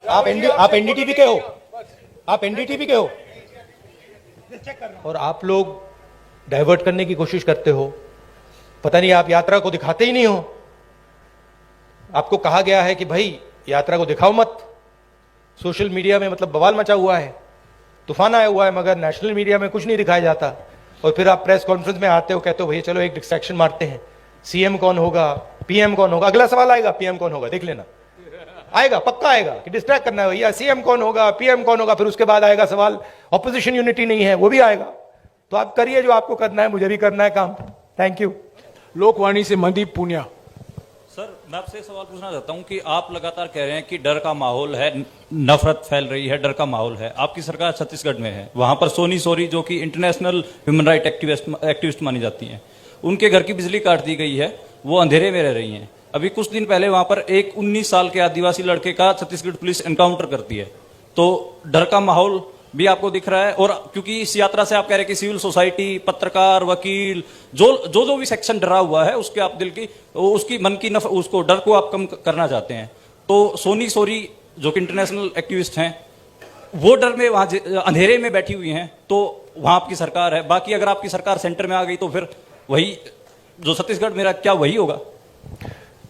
आप एनडीटीवी के हो, आप एनडीटीवी के हो, और आप लोग डाइवर्ट करने की कोशिश करते हो। पता नहीं आप यात्रा को दिखाते ही नहीं हो। आपको कहा गया है कि भाई यात्रा को दिखाओ मत। सोशल मीडिया में मतलब बवाल मचा हुआ है, तूफान आया हुआ है, मगर नेशनल मीडिया में कुछ नहीं दिखाया जाता। और फिर आप प्रेस कॉन्फ्रेंस में आते हो, कहते हो भैया चलो एक डिस्ट्रैक्शन मारते हैं, सीएम कौन होगा, पीएम कौन होगा। अगला सवाल आएगा पीएम कौन होगा, देख लेना, आएगा, पक्का आएगा कि डिस्ट्रैक्ट करना है भैया, सीएम कौन होगा, पीएम कौन होगा। फिर उसके बाद आएगा सवाल ऑपोजिशन यूनिटी नहीं है, वो भी आएगा। तो आप करिए जो आपको करना है, मुझे भी करना है काम। Thank you. लोकवाणी से मनदीप पुनिया। सर, मैं आपसे सवाल पूछना चाहता हूं कि आप लगातार कह रहे हैं कि डर का माहौल है, नफरत फैल रही है, डर का माहौल है। आपकी सरकार छत्तीसगढ़ में है, वहां पर सोनी सोरी जो कि इंटरनेशनल ह्यूमन राइट एक्टिविस्ट मानी जाती हैं, उनके घर की बिजली काट दी गई है, वो अंधेरे में रह रही हैं। अभी कुछ दिन पहले वहां पर एक 19 साल के आदिवासी लड़के का छत्तीसगढ़ पुलिस एनकाउंटर करती है। तो डर का माहौल भी आपको दिख रहा है। और क्योंकि इस यात्रा से आप कह रहे हैं कि सिविल सोसाइटी, पत्रकार, वकील, जो भी सेक्शन डरा हुआ है, उसके आप दिल की, उसकी मन की उसको डर को आप कम करना चाहते हैं। तो सोनी सोरी जो कि इंटरनेशनल एक्टिविस्ट हैं, वो डर में वहां अंधेरे में बैठी हुई हैं, तो वहां आपकी सरकार है। बाकी अगर आपकी सरकार सेंटर में आ गई तो फिर वही जो छत्तीसगढ़ मेरा, क्या वही होगा?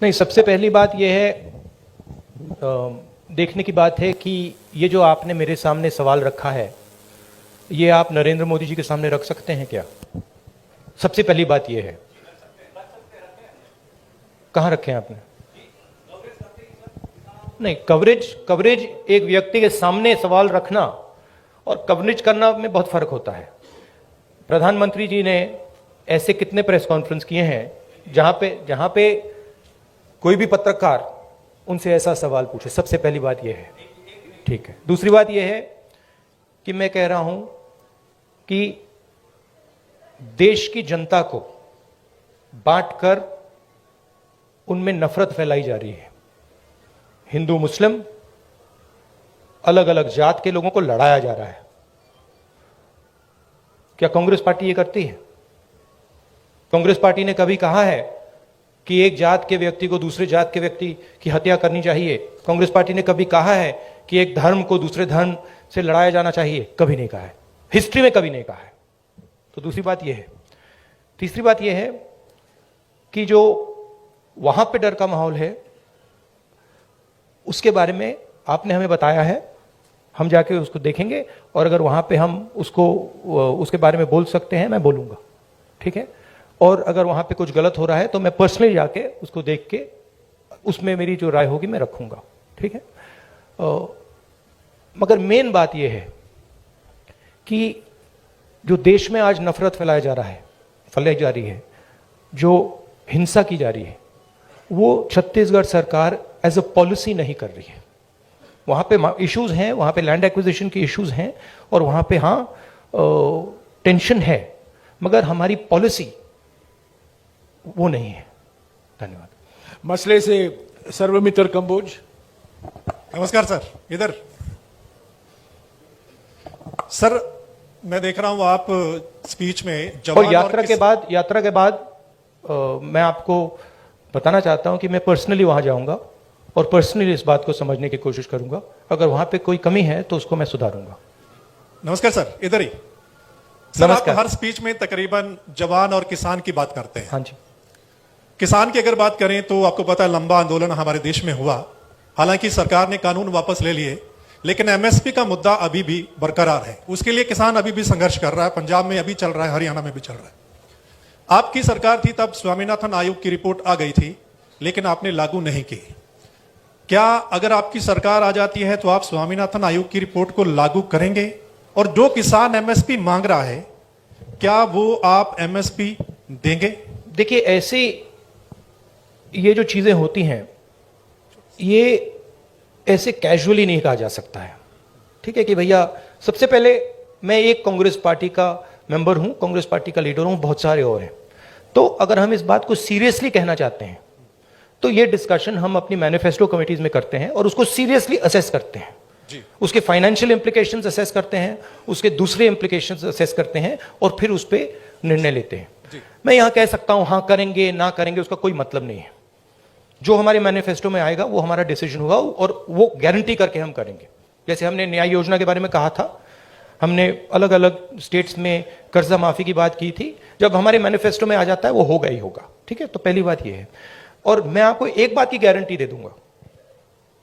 नहीं, सबसे पहली बात यह है, देखने की बात है कि ये जो आपने मेरे सामने सवाल रखा है, ये आप नरेंद्र मोदी जी के सामने रख सकते हैं क्या? सबसे पहली बात यह है। कहां रखे हैं आपने? नहीं, कवरेज एक व्यक्ति के सामने सवाल रखना और कवरेज करना में बहुत फर्क होता है। प्रधानमंत्री जी ने ऐसे कितने प्रेस कॉन्फ्रेंस किए हैं जहां पे कोई भी पत्रकार उनसे ऐसा सवाल पूछे। सबसे पहली बात यह है, ठीक है। दूसरी बात यह है कि मैं कह रहा हूं कि देश की जनता को बांटकर उनमें नफरत फैलाई जा रही है। हिंदू मुस्लिम, अलग अलग जात के लोगों को लड़ाया जा रहा है। क्या कांग्रेस पार्टी ये करती है? कांग्रेस पार्टी ने कभी कहा है कि एक जात के व्यक्ति को दूसरे जात के व्यक्ति की हत्या करनी चाहिए? कांग्रेस पार्टी ने कभी कहा है कि एक धर्म को दूसरे धर्म से लड़ाया जाना चाहिए? कभी नहीं कहा है, हिस्ट्री में कभी नहीं कहा है। तो दूसरी बात यह है। तीसरी बात यह है कि जो वहां पे डर का माहौल है, उसके बारे में आपने हमें बताया है, हम जाके उसको देखेंगे, और अगर वहां पे हम उसके बारे में बोल सकते हैं, मैं बोलूंगा, ठीक है। और अगर वहां पे कुछ गलत हो रहा है तो मैं पर्सनली जाके उसको देख के उसमें मेरी जो राय होगी मैं रखूंगा, ठीक है। मगर मेन बात यह है कि जो देश में आज नफरत फैलाई जा रही है, जो हिंसा की जा रही है, वो छत्तीसगढ़ सरकार एज अ पॉलिसी नहीं कर रही है। वहां पे इश्यूज हैं, वहां पे लैंड एक्विजिशन की इश्यूज हैं, और वहां पे टेंशन है, मगर हमारी पॉलिसी वो नहीं है। धन्यवाद। मसले से सर्वमित्र कंबोज। नमस्कार सर। इधर सर, मैं देख रहा हूं आप स्पीच में जवान और यात्रा के बाद मैं आपको बताना चाहता हूं कि मैं पर्सनली वहां जाऊंगा और पर्सनली इस बात को समझने की कोशिश करूंगा। अगर वहां पे कोई कमी है तो उसको मैं सुधारूंगा। नमस्कार सर, इधर ही। सर, आप हर स्पीच में तकरीबन जवान और किसान की बात करते हैं। हाँ जी। किसान की अगर बात करें तो आपको पता है लंबा आंदोलन हमारे देश में हुआ। हालांकि सरकार ने कानून वापस ले लिए, लेकिन एमएसपी का मुद्दा अभी भी बरकरार है। उसके लिए किसान अभी भी संघर्ष कर रहा है। पंजाब में अभी चल रहा है, हरियाणा में भी चल रहा है। आपकी सरकार थी तब स्वामीनाथन आयोग की रिपोर्ट आ गई थी, लेकिन आपने लागू नहीं की। क्या अगर आपकी सरकार आ जाती है तो आप स्वामीनाथन आयोग की रिपोर्ट को लागू करेंगे? और जो किसान एमएसपी मांग रहा है, क्या वो आप एमएसपी देंगे? देखिए, ऐसी ये जो चीजें होती हैं, ये ऐसे कैजुअली नहीं कहा जा सकता है, ठीक है। कि भैया, सबसे पहले मैं एक कांग्रेस पार्टी का मेंबर हूं, कांग्रेस पार्टी का लीडर हूं, बहुत सारे और हैं। तो अगर हम इस बात को सीरियसली कहना चाहते हैं तो ये डिस्कशन हम अपनी मैनिफेस्टो कमिटीज में करते हैं और उसको सीरियसली असेस करते हैं जी। उसके फाइनेंशियल इंप्लीकेशंस असेस करते हैं, उसके दूसरे इंप्लीकेशंस असेस करते हैं, और फिर उस पर निर्णय लेते हैं। मैं यहां कह सकता हूं हाँ करेंगे ना करेंगे, उसका कोई मतलब नहीं है। जो हमारे मैनिफेस्टो में आएगा वो हमारा डिसीजन होगा और वो गारंटी करके हम करेंगे। जैसे हमने न्याय योजना के बारे में कहा था, हमने अलग अलग स्टेट्स में कर्जा माफी की बात की थी, जब हमारे मैनिफेस्टो में आ जाता है वो होगा ही होगा। ठीक है, तो पहली बात ये है। और मैं आपको एक बात की गारंटी दे दूंगा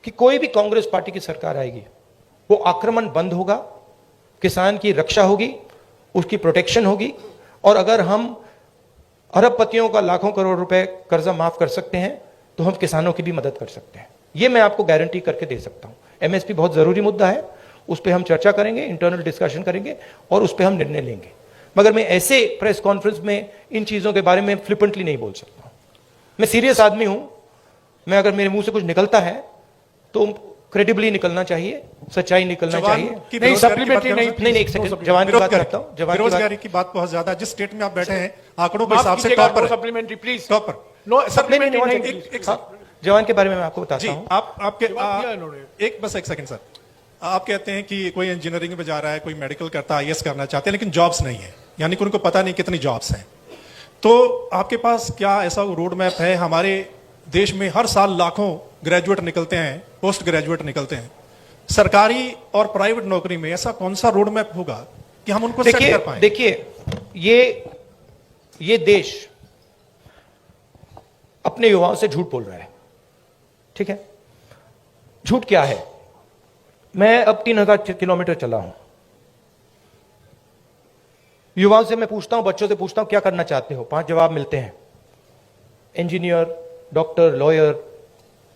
कि कोई भी कांग्रेस पार्टी की सरकार आएगी, वो आक्रमण बंद होगा, किसान की रक्षा होगी, उसकी प्रोटेक्शन होगी। और अगर हम अरबपतियों का लाखों करोड़ रुपए कर्जा माफ कर सकते हैं तो हम किसानों की भी मदद कर सकते हैं। ये मैं आपको गारंटी करके दे सकता हूं। एमएसपी बहुत जरूरी मुद्दा है, उस पर हम चर्चा करेंगे, इंटरनल डिस्कशन करेंगे और उस पर हम निर्णय लेंगे। मगर मैं ऐसे प्रेस कॉन्फ्रेंस में इन चीजों के बारे में फ्लिपेंटली नहीं बोल सकता। मैं सीरियस आदमी हूं। मैं अगर मेरे मुंह से कुछ निकलता है तो क्रेडिबली निकलना चाहिए, सच्चाई निकलना जवान चाहिए। की नहीं, बेरोजगारी की supplementary बात नहीं, करें। नहीं, एक सेकंड, जवान की बात करता हूं। जवान की बात, बेरोजगारी की बात बहुत ज्यादा है। जिस स्टेट में आप बैठे हैं आंकड़ों के माफ हिसाब से कीजिएगा, टॉप पर नो है। सप्लीमेंट्री प्लीज, टॉप पर। नो नहीं, सप्लीमेंट्री नहीं, नहीं। एक हाँ, जवान के बारे में मैं आपको जी, बताता हूं। आपके जवाब दिया इन्होंने। एक बस एक सेकंड सर। आप कहते हैं कि कोई इंजीनियरिंग में जा रहा है, कोई मेडिकल करता है, आईएएस करना चाहते हैं, लेकिन जॉब्स नहीं है, यानी कि उनको पता नहीं कितनी जॉब्स हैं। तो आपके पास क्या ऐसा रोड मैप है? हमारे देश में हर साल लाखों ग्रेजुएट निकलते हैं, पोस्ट ग्रेजुएट निकलते हैं। सरकारी और प्राइवेट नौकरी में ऐसा कौन सा रोड मैप होगा कि हम उनको सेट कर पाए? देखिए, ये देश अपने युवाओं से झूठ बोल रहा है। ठीक है, झूठ क्या है? मैं अब 3000 किलोमीटर चला हूं। युवाओं से मैं पूछता हूं, बच्चों से पूछता हूं क्या करना चाहते हो, 5 जवाब मिलते हैं। Engineer, doctor, lawyer,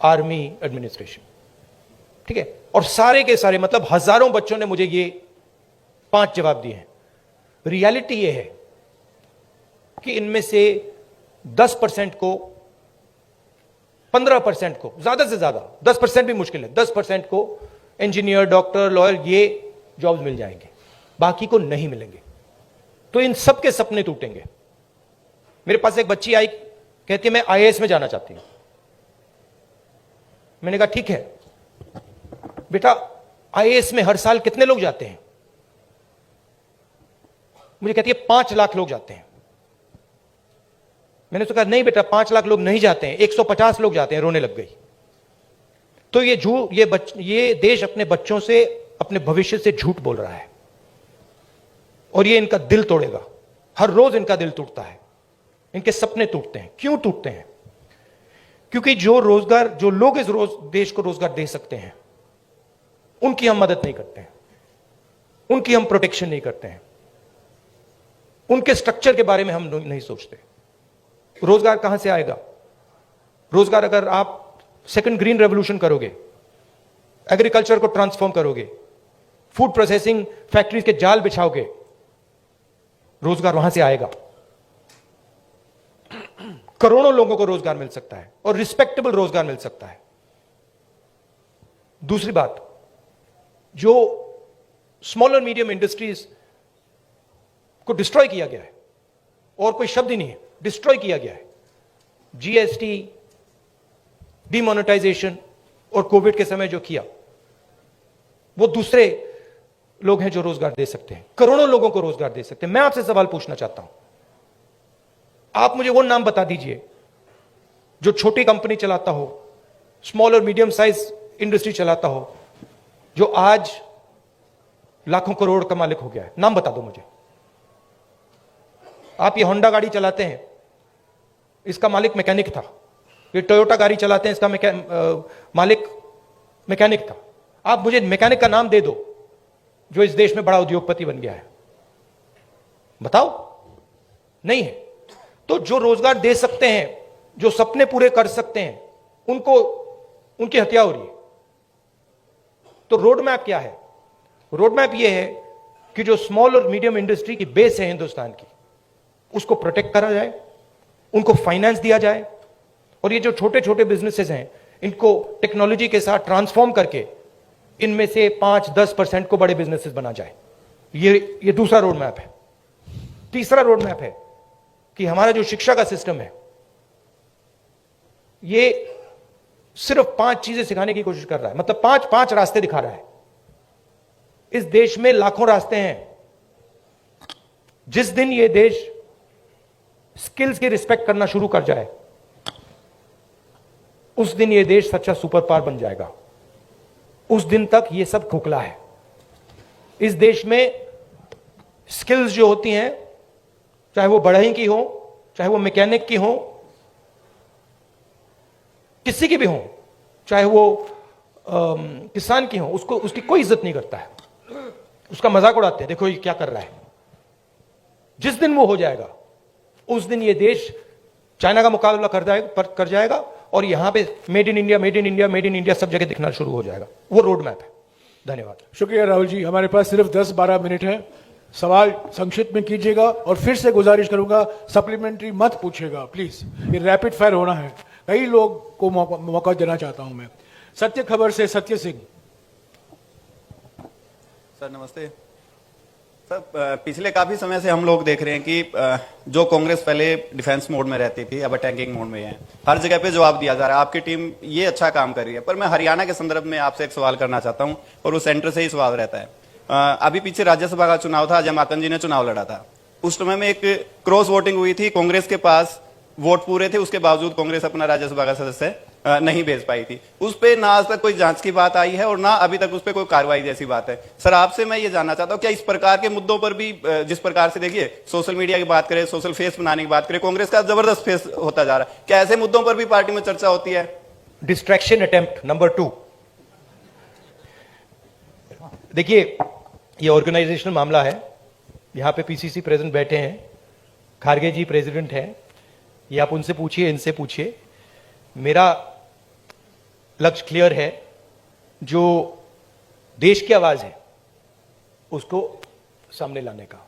army, administration. ठीक है, और सारे के सारे मतलब हजारों बच्चों ने मुझे ये 5 जवाब दिए हैं। रियलिटी ये है कि इनमें से 10% को, 15% को, ज्यादा से ज्यादा 10% भी मुश्किल है, 10% को इंजीनियर, डॉक्टर, लॉयर ये जॉब्स मिल जाएंगे, बाकी को नहीं मिलेंगे। तो इन सबके सपने टूटेंगे। मेरे पास एक बच्ची आई, कहती है मैं आईएएस में जाना चाहती हूं। मैंने कहा ठीक है बेटा, आईएएस में हर साल कितने लोग जाते हैं? मुझे कहती है 5 लाख लोग जाते हैं। मैंने तो कहा नहीं बेटा, 5 लाख लोग नहीं जाते हैं, 150 लोग जाते हैं। रोने लग गई। तो ये देश अपने बच्चों से, अपने भविष्य से झूठ बोल रहा है और ये इनका दिल तोड़ेगा। हर रोज इनका दिल टूटता है, इनके सपने टूटते हैं। क्यों टूटते हैं? क्योंकि जो लोग इस देश को रोजगार दे सकते हैं उनकी हम मदद नहीं करते हैं, उनकी हम प्रोटेक्शन नहीं करते हैं, उनके स्ट्रक्चर के बारे में हम नहीं सोचते। रोजगार कहां से आएगा? रोजगार अगर आप सेकंड ग्रीन रेवोल्यूशन करोगे, एग्रीकल्चर को ट्रांसफॉर्म करोगे, फूड प्रोसेसिंग फैक्ट्रीज के जाल बिछाओगे, रोजगार वहां से आएगा। करोड़ों लोगों को रोजगार मिल सकता है और रिस्पेक्टेबल रोजगार मिल सकता है। दूसरी बात, जो स्मॉल और मीडियम इंडस्ट्रीज को डिस्ट्रॉय किया गया है, और कोई शब्द ही नहीं है, डिस्ट्रॉय किया गया है। जीएसटी, डिमोनेटाइजेशन और कोविड के समय जो किया, वो दूसरे लोग हैं जो रोजगार दे सकते हैं, करोड़ों लोगों को रोजगार दे सकते हैं। मैं आपसे सवाल पूछना चाहता हूं, आप मुझे वो नाम बता दीजिए जो छोटी कंपनी चलाता हो, स्मॉल और मीडियम साइज इंडस्ट्री चलाता हो, जो आज लाखों करोड़ का मालिक हो गया है। नाम बता दो मुझे। आप ये होंडा गाड़ी चलाते हैं, इसका मालिक मैकेनिक था। ये टोयोटा गाड़ी चलाते हैं, इसका मालिक मैकेनिक था। आप मुझे मैकेनिक का नाम दे दो जो इस देश में बड़ा उद्योगपति बन गया है, बताओ। नहीं है। तो जो रोजगार दे सकते हैं, जो सपने पूरे कर सकते हैं, उनकी हत्या हो रही है। तो रोड मैप क्या है? रोड मैप यह है कि जो स्मॉल और मीडियम इंडस्ट्री की बेस है हिंदुस्तान की, उसको प्रोटेक्ट करा जाए, उनको फाइनेंस दिया जाए, और ये जो छोटे छोटे बिजनेसेस हैं इनको टेक्नोलॉजी के साथ ट्रांसफॉर्म करके इनमें से 5-10% को बड़े बिजनेसेस बना जाए। ये दूसरा रोड मैप है। तीसरा रोड मैप है कि हमारा जो शिक्षा का सिस्टम है, ये सिर्फ 5 चीजें सिखाने की कोशिश कर रहा है, मतलब 5 रास्ते दिखा रहा है। इस देश में लाखों रास्ते हैं। जिस दिन ये देश स्किल्स की रिस्पेक्ट करना शुरू कर जाए, उस दिन ये देश सच्चा सुपर पावर बन जाएगा। उस दिन तक ये सब खोखला है। इस देश में स्किल्स जो होती हैं, चाहे वो बढ़ई की हो, चाहे वो मैकेनिक की हो, किसी की भी हो, चाहे वो किसान की हो, उसको उसकी कोई इज्जत नहीं करता है, उसका मजाक उड़ाते हैं, देखो ये क्या कर रहा है। जिस दिन वो हो जाएगा उस दिन ये देश चाइना का मुकाबला कर जाएगा और यहां पे made in India, made in India, made in India सब जगह दिखना शुरू हो जाएगा। वो रोड मैप है। धन्यवाद। शुक्रिया राहुल जी। हमारे पास सिर्फ 10-12 मिनट है। सवाल संक्षिप्त में कीजिएगा और फिर से गुजारिश करूंगा सप्लीमेंट्री मत पूछेगा प्लीज। ये रैपिड फायर होना है। कई लोग को मौका देना चाहता हूं मैं। सत्य खबर से सत्य सिंह। सर नमस्ते। सर पिछले काफी समय से हम लोग देख रहे हैं कि जो कांग्रेस पहले डिफेंस मोड में रहती थी अब अटैकिंग मोड में है। हर जगह पे जवाब दिया जा रहा है। आपकी टीम ये अच्छा काम कर रही है, पर मैं हरियाणा के संदर्भ में आपसे एक सवाल करना चाहता हूं और वो सेंटर से ही सवाल रहता है। अभी पीछे राज्यसभा का चुनाव था जब माकन जी ने चुनाव लड़ा था। उस समय में एक क्रॉस वोटिंग हुई थी। कांग्रेस के पास वोट पूरे थे, उसके बावजूद कांग्रेस अपना राज्यसभा का सदस्य नहीं भेज पाई थी। उस पे ना आज तक कोई जांच की बात आई है और ना अभी तक उस पे कोई कार्रवाई जैसी बात है। सर आपसे मैं ये जानना चाहता हूं क्या इस प्रकार के मुद्दों पर भी, जिस प्रकार से देखिए सोशल मीडिया की बात करें, सोशल फेस बनाने की बात करें, कांग्रेस का जबरदस्त फेस होता जा रहा है, क्या ऐसे मुद्दों पर भी पार्टी में चर्चा होती है? Distraction attempt number 2। देखिए ये ऑर्गेनाइजेशनल मामला है। यहां पे पीसीसी प्रेसिडेंट बैठे हैं, खारगे जी प्रेसिडेंट हैं, ये आप उनसे पूछिए, इनसे पूछिए। मेरा लक्ष्य क्लियर है। जो देश की आवाज है उसको सामने लाने का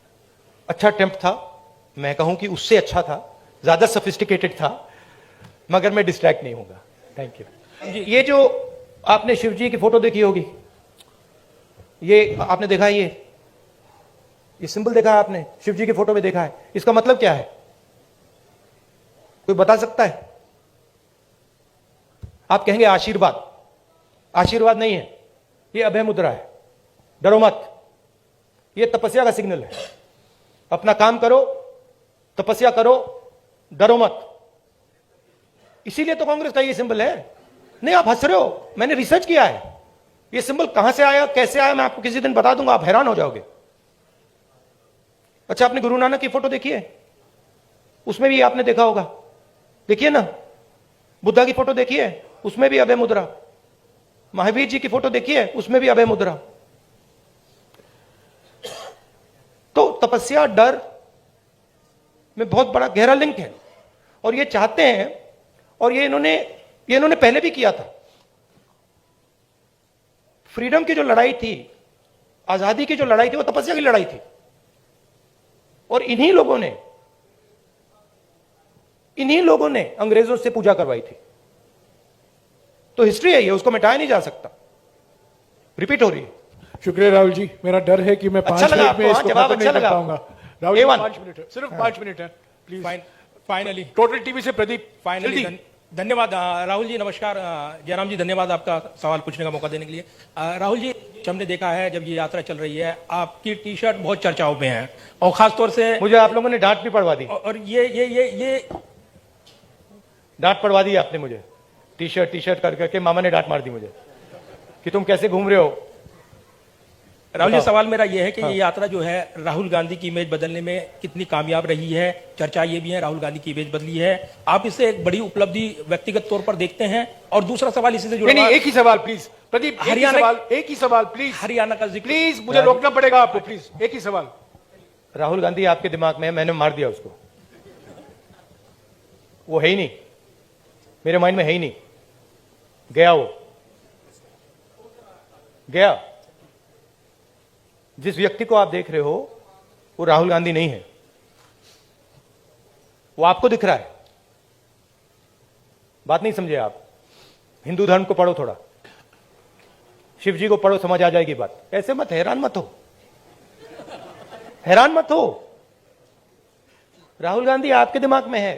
अच्छा अटेम्प्ट था। मैं कहूं कि उससे अच्छा था, ज्यादा सोफिस्टिकेटेड था, मगर मैं डिस्ट्रैक्ट नहीं होगा। Thank you. ये जो आपने शिव जी की फोटो देखी होगी, ये आपने देखा है, ये सिंबल देखा है आपने, शिव जी की फोटो में देखा है, इसका मतलब क्या है? कोई बता सकता है? आप कहेंगे आशीर्वाद। आशीर्वाद नहीं है, ये अभय मुद्रा है। डरो मत, ये तपस्या का सिग्नल है। अपना काम करो, तपस्या करो, डरो मत। इसीलिए तो कांग्रेस का ये सिंबल है। नहीं आप हंस रहे हो, मैंने रिसर्च किया है। ये सिंबल कहां से आया, कैसे आया, मैं आपको किसी दिन बता दूंगा, आप हैरान हो जाओगे। अच्छा आपने गुरु नानक की फोटो देखी है? उसमें भी आपने देखा होगा, देखिए ना। बुद्धा की फोटो देखी है, उसमें भी अभय मुद्रा। महावीर जी की फोटो देखी है, उसमें भी अभय मुद्रा। तो तपस्या डर में बहुत बड़ा गहरा लिंक है और ये चाहते हैं, और ये इन्होंने पहले भी किया था। फ्रीडम की जो लड़ाई थी, आजादी की जो लड़ाई थी, वो तपस्या की लड़ाई थी। और इन्हीं लोगों ने अंग्रेजों से पूजा करवाई थी। तो हिस्ट्री है ये, उसको मिटाया नहीं जा सकता, रिपीट हो रही है। शुक्रिया राहुल जी। मेरा डर है कि मैं 5 अच्छा लगा मिनट में आपको, इसको जवाब खत्म अच्छा नहीं कर लगा पाऊंगा। आपको। राहुल जी A1 5 मिनट है, सिर्फ 5 मिनट है प्लीज। फाइनली टोटल टीवी से प्रदीप फाइनली जल्दी। धन्यवाद राहुल जी। नमस्कार जयराम जी, धन्यवाद आपका सवाल पूछने का मौका देने के लिए। राहुल जी, हमने देखा है जब ये यात्रा चल रही है, आपकी टी शर्ट बहुत चर्चाओं में है और खासतौर से मुझे आप लोगों ने डांट भी पड़वा दी। और ये डांट पड़वा दी आपने मुझे। टी शर्ट करके मामा ने डांट मार दी मुझे कि तुम कैसे घूम रहे हो। राहुल जी, बताओ। सवाल मेरा यह है कि ये यात्रा जो है राहुल गांधी की इमेज बदलने में कितनी कामयाब रही है? चर्चा ये भी है राहुल गांधी की इमेज बदली है, आप इसे एक बड़ी उपलब्धि व्यक्तिगत तौर पर देखते हैं? और दूसरा सवाल इसी से जुड़ा नहीं हुआ- एक ही सवाल प्लीज प्रदीप, एक ही सवाल प्लीज। हरियाणा का जिक्र प्लीज मुझे रोकना पड़ेगा आपको, प्लीज एक ही सवाल। राहुल गांधी आपके दिमाग में है, मैंने मार दिया उसको। वो है ही नहीं, मेरे माइंड में है ही नहीं। गया, वो गया। जिस व्यक्ति को आप देख रहे हो वो राहुल गांधी नहीं है, वो आपको दिख रहा है। बात नहीं समझे आप। हिंदू धर्म को पढ़ो थोड़ा, शिव जी को पढ़ो, समझ आ जाएगी बात। ऐसे मत, हैरान मत हो, हैरान मत हो। राहुल गांधी आपके दिमाग में है,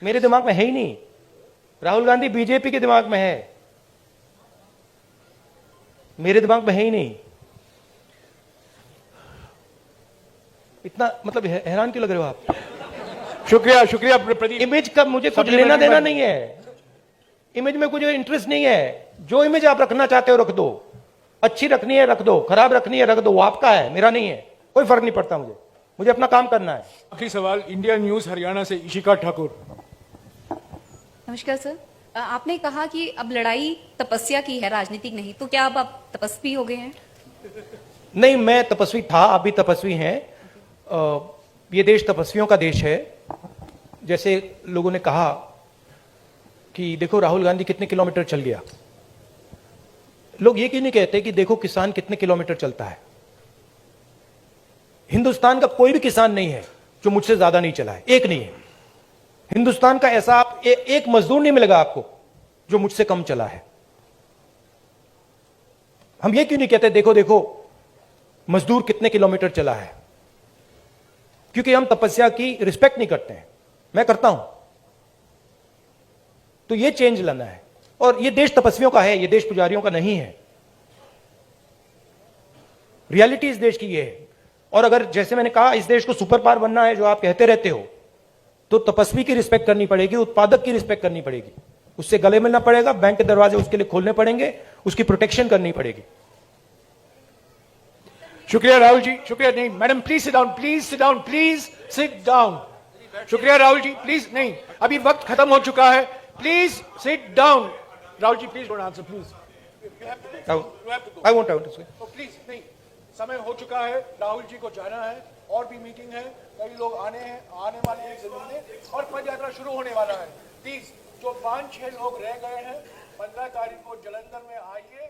मेरे दिमाग में है ही नहीं। राहुल गांधी बीजेपी के दिमाग में है, मेरे दिमाग में है ही नहीं। इतना मतलब हैरान क्यों लग रहे हो आप? शुक्रिया प्रदीप। इमेज का मुझे कुछ सप्लीमेंट्री लेना देना मत- नहीं है। इमेज में कुछ इंटरेस्ट नहीं है। जो इमेज आप रखना चाहते हो रख दो, अच्छी रखनी है रख दो, खराब रखनी है रख दो, वो आपका है, मेरा नहीं है, कोई फर्क नहीं पड़ता मुझे, मुझे अपना काम करना है। आखिरी सवाल इंडिया न्यूज हरियाणा से इशिका ठाकुर। नमस्कार सर, आपने कहा कि अब लड़ाई तपस्या की है, राजनीतिक नहीं, तो क्या अब आप तपस्वी हो गए हैं? नहीं, मैं तपस्वी था, आप भी तपस्वी हैं। ये देश तपस्वियों का देश है। जैसे लोगों ने कहा कि देखो राहुल गांधी कितने किलोमीटर चल गया, लोग ये क्यों नहीं कहते कि देखो किसान कितने किलोमीटर चलता है। हिंदुस्तान का कोई भी किसान नहीं है जो मुझसे ज्यादा नहीं चला है, एक नहीं है। हिंदुस्तान का ऐसा एक मजदूर नहीं मिलेगा आपको जो मुझसे कम चला है। हम ये क्यों नहीं कहते देखो देखो मजदूर कितने किलोमीटर चला है, क्योंकि हम तपस्या की रिस्पेक्ट नहीं करते हैं। मैं करता हूं। तो ये चेंज लाना है, और ये देश तपस्वियों का है, ये देश पुजारियों का नहीं है। रियलिटी इस देश की ये है। और अगर जैसे मैंने कहा इस देश को सुपर पावर बनना है जो आप कहते रहते हो, तो तपस्वी की रिस्पेक्ट करनी पड़ेगी, उत्पादक की रिस्पेक्ट करनी पड़ेगी, उससे गले मिलना पड़ेगा, बैंक के दरवाजे उसके लिए खोलने पड़ेंगे, उसकी प्रोटेक्शन करनी पड़ेगी। शुक्रिया राहुल जी, शुक्रिया। नहीं madam, please sit down, please sit down, please sit down. शुक्रिया राहुल जी, प्लीज नहीं, अभी वक्त खत्म हो चुका है, please sit down. Rahul ji please don't answer, please. I won't say. Please नहीं, समय हो चुका है, राहुल जी को जाना है, और भी मीटिंग है, कई लोग आने वाले हैं जमीन में, और पद यात्रा शुरू होने वाला है। प्लीज जो 5-6 लोग रह गए हैं 15 तारीख को जलंधर में आइए।